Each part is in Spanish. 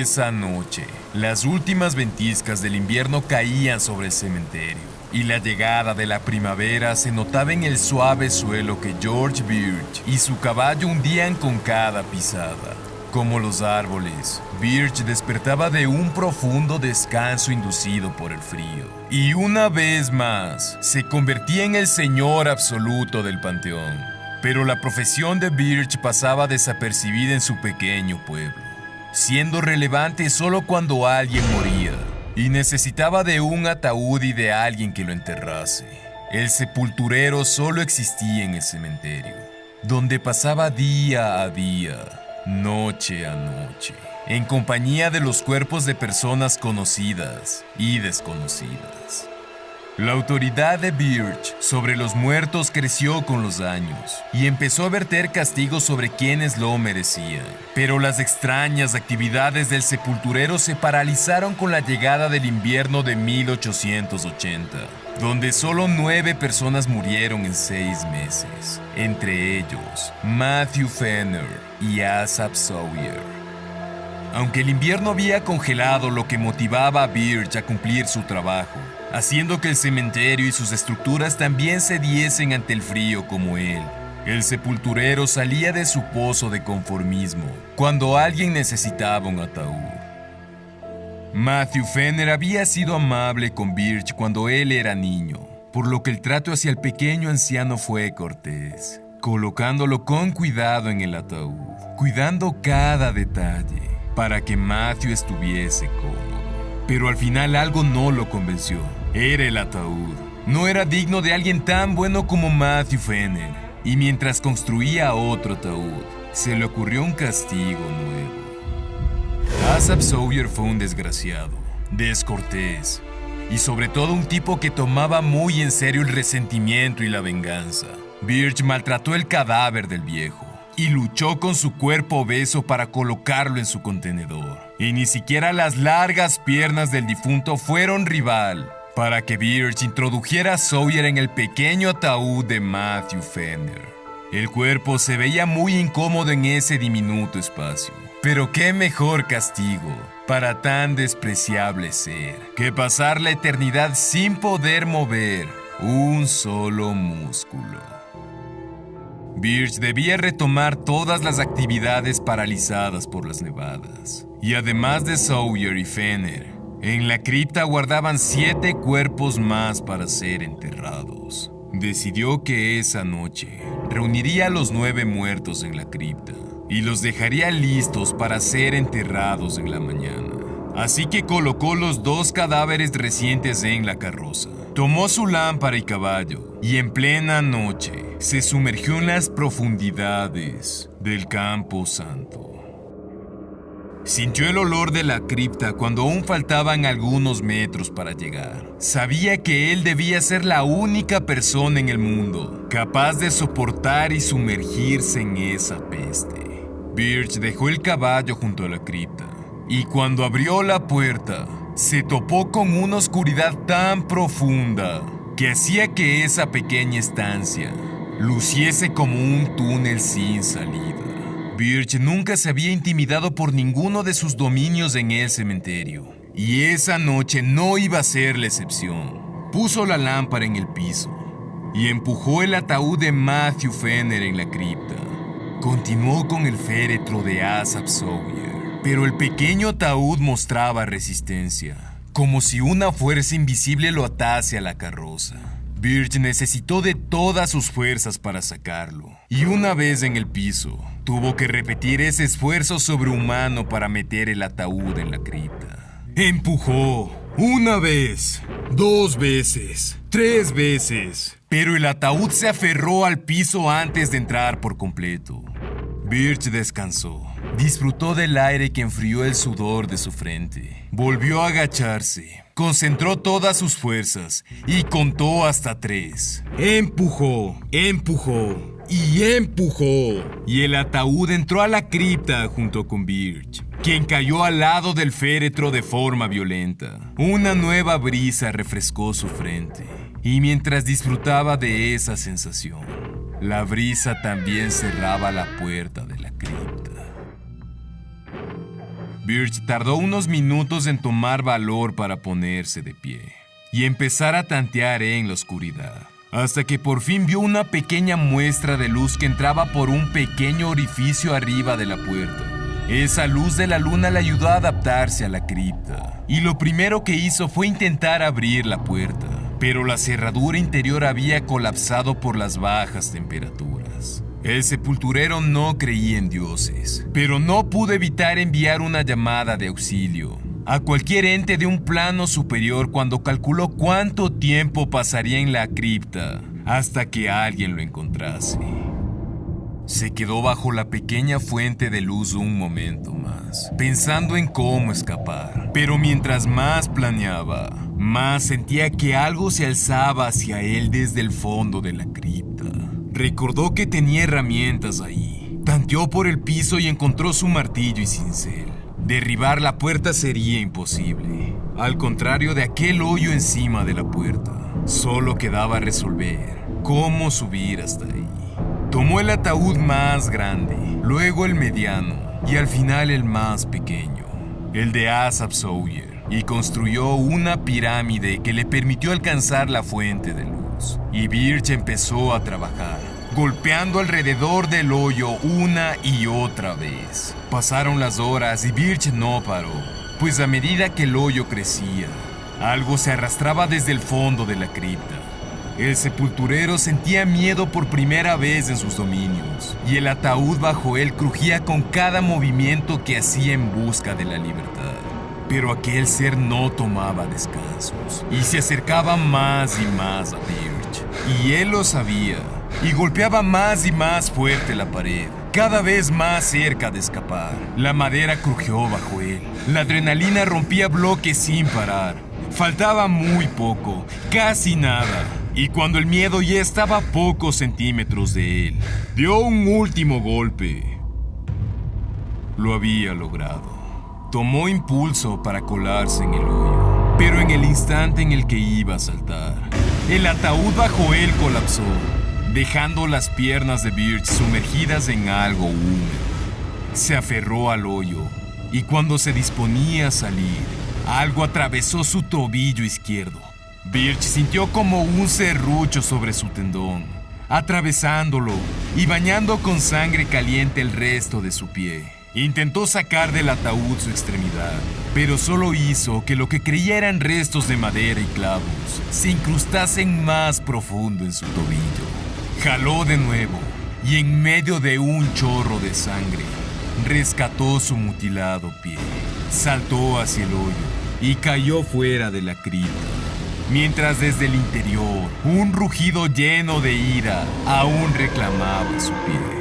Esa noche, las últimas ventiscas del invierno caían sobre el cementerio y la llegada de la primavera se notaba en el suave suelo que George Birch y su caballo hundían con cada pisada. Como los árboles, Birch despertaba de un profundo descanso inducido por el frío. Y una vez más, se convertía en el señor absoluto del panteón. Pero la profesión de Birch pasaba desapercibida en su pequeño pueblo, siendo relevante solo cuando alguien moría y necesitaba de un ataúd y de alguien que lo enterrase. El sepulturero solo existía en el cementerio, donde pasaba día a día, noche a noche, en compañía de los cuerpos de personas conocidas y desconocidas. La autoridad de Birch sobre los muertos creció con los años y empezó a verter castigos sobre quienes lo merecían. Pero las extrañas actividades del sepulturero se paralizaron con la llegada del invierno de 1880, donde solo 9 personas murieron en 6 meses, entre ellos Matthew Fenner y Asaph Sawyer. Aunque el invierno había congelado lo que motivaba a Birch a cumplir su trabajo, haciendo que el cementerio y sus estructuras también cediesen ante el frío como él, el sepulturero salía de su pozo de conformismo cuando alguien necesitaba un ataúd. Matthew Fenner había sido amable con Birch cuando él era niño, por lo que el trato hacia el pequeño anciano fue cortés, colocándolo con cuidado en el ataúd, cuidando cada detalle para que Matthew estuviese cómodo. Pero al final algo no lo convenció. Era el ataúd. No era digno de alguien tan bueno como Matthew Fenner. Y mientras construía otro ataúd, se le ocurrió un castigo nuevo. Asaph Sawyer fue un desgraciado, descortés, y sobre todo un tipo que tomaba muy en serio el resentimiento y la venganza. Birch maltrató el cadáver del viejo y luchó con su cuerpo obeso para colocarlo en su contenedor. Y ni siquiera las largas piernas del difunto fueron rival para que Birch introdujera a Sawyer en el pequeño ataúd de Matthew Fenner. El cuerpo se veía muy incómodo en ese diminuto espacio. Pero qué mejor castigo para tan despreciable ser que pasar la eternidad sin poder mover un solo músculo. Birch debía retomar todas las actividades paralizadas por las nevadas. Y además de Sawyer y Fenner, en la cripta guardaban 7 cuerpos más para ser enterrados. Decidió que esa noche reuniría a los 9 muertos en la cripta y los dejaría listos para ser enterrados en la mañana. Así que colocó los 2 cadáveres recientes en la carroza. Tomó su lámpara y caballo y en plena noche se sumergió en las profundidades del Campo Santo. Sintió el olor de la cripta cuando aún faltaban algunos metros para llegar. Sabía que él debía ser la única persona en el mundo capaz de soportar y sumergirse en esa peste. Birch dejó el caballo junto a la cripta y cuando abrió la puerta, se topó con una oscuridad tan profunda que hacía que esa pequeña estancia luciese como un túnel sin salida. Birch nunca se había intimidado por ninguno de sus dominios en el cementerio, y esa noche no iba a ser la excepción. Puso la lámpara en el piso y empujó el ataúd de Matthew Fenner en la cripta. Continuó con el féretro de Asaph Sawyer, pero el pequeño ataúd mostraba resistencia, como si una fuerza invisible lo atase a la carroza. Birch necesitó de todas sus fuerzas para sacarlo, y una vez en el piso, tuvo que repetir ese esfuerzo sobrehumano para meter el ataúd en la cripta. Empujó, 1 vez, 2 veces, 3 veces, pero el ataúd se aferró al piso antes de entrar por completo. Birch descansó. Disfrutó del aire que enfrió el sudor de su frente. Volvió a agacharse. Concentró todas sus fuerzas y contó hasta 3. Empujó, empujó y empujó. Y el ataúd entró a la cripta junto con Birch, quien cayó al lado del féretro de forma violenta. Una nueva brisa refrescó su frente. Y mientras disfrutaba de esa sensación, la brisa también cerraba la puerta de la cripta. Birch tardó unos minutos en tomar valor para ponerse de pie y empezar a tantear en la oscuridad, hasta que por fin vio una pequeña muestra de luz que entraba por un pequeño orificio arriba de la puerta. Esa luz de la luna le ayudó a adaptarse a la cripta, y lo primero que hizo fue intentar abrir la puerta, pero la cerradura interior había colapsado por las bajas temperaturas. El sepulturero no creía en dioses, pero no pudo evitar enviar una llamada de auxilio a cualquier ente de un plano superior cuando calculó cuánto tiempo pasaría en la cripta hasta que alguien lo encontrase. Se quedó bajo la pequeña fuente de luz un momento más, pensando en cómo escapar. Pero mientras más planeaba, más sentía que algo se alzaba hacia él desde el fondo de la cripta. Recordó que tenía herramientas ahí. Tanteó por el piso y encontró su martillo y cincel. Derribar la puerta sería imposible. Al contrario de aquel hoyo encima de la puerta, solo quedaba resolver cómo subir hasta ahí. Tomó el ataúd más grande, luego el mediano y al final el más pequeño, el de Asaph Sawyer, y construyó una pirámide que le permitió alcanzar la fuente de luz. Y Birch empezó a trabajar, golpeando alrededor del hoyo una y otra vez. Pasaron las horas y Birch no paró, pues a medida que el hoyo crecía, algo se arrastraba desde el fondo de la cripta. El sepulturero sentía miedo por primera vez en sus dominios, y el ataúd bajo él crujía con cada movimiento que hacía en busca de la libertad. Pero aquel ser no tomaba descansos, y se acercaba más y más a Birch, y él lo sabía, y golpeaba más y más fuerte la pared, cada vez más cerca de escapar. La madera crujió bajo él, la adrenalina rompía bloques sin parar. Faltaba muy poco, casi nada. Y cuando el miedo ya estaba a pocos centímetros de él, dio un último golpe. Lo había logrado. Tomó impulso para colarse en el hoyo, pero en el instante en el que iba a saltar, el ataúd bajo él colapsó, dejando las piernas de Birch sumergidas en algo húmedo. Se aferró al hoyo, y cuando se disponía a salir, algo atravesó su tobillo izquierdo. Birch sintió como un serrucho sobre su tendón, atravesándolo y bañando con sangre caliente el resto de su pie. Intentó sacar del ataúd su extremidad, pero solo hizo que lo que creía eran restos de madera y clavos se incrustasen más profundo en su tobillo. Jaló de nuevo y en medio de un chorro de sangre, rescató su mutilado pie, saltó hacia el hoyo y cayó fuera de la cripta. Mientras desde el interior, un rugido lleno de ira aún reclamaba su pie.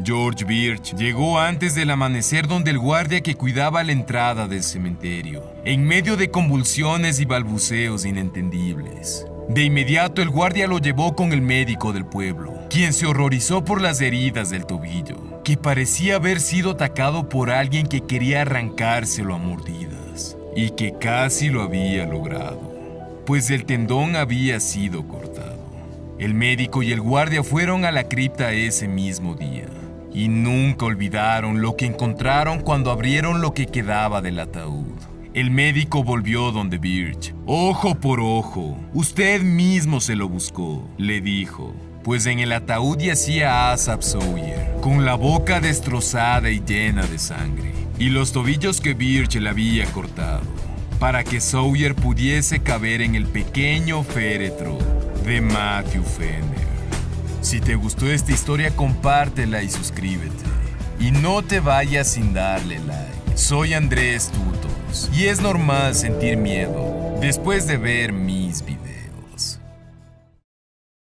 George Birch llegó antes del amanecer donde el guardia que cuidaba la entrada del cementerio, en medio de convulsiones y balbuceos inentendibles. De inmediato el guardia lo llevó con el médico del pueblo, quien se horrorizó por las heridas del tobillo, que parecía haber sido atacado por alguien que quería arrancárselo a mordidas. Y que casi lo había logrado, pues el tendón había sido cortado. El médico y el guardia fueron a la cripta ese mismo día, y nunca olvidaron lo que encontraron cuando abrieron lo que quedaba del ataúd. El médico volvió donde Birch. Ojo por ojo, usted mismo se lo buscó, le dijo, pues en el ataúd yacía Asaph Sawyer, con la boca destrozada y llena de sangre, y los tobillos que Birch le había cortado, para que Sawyer pudiese caber en el pequeño féretro de Matthew Fenner. Si te gustó esta historia, compártela y suscríbete. Y no te vayas sin darle like. Soy Andrés Tutos, y es normal sentir miedo después de ver mis videos.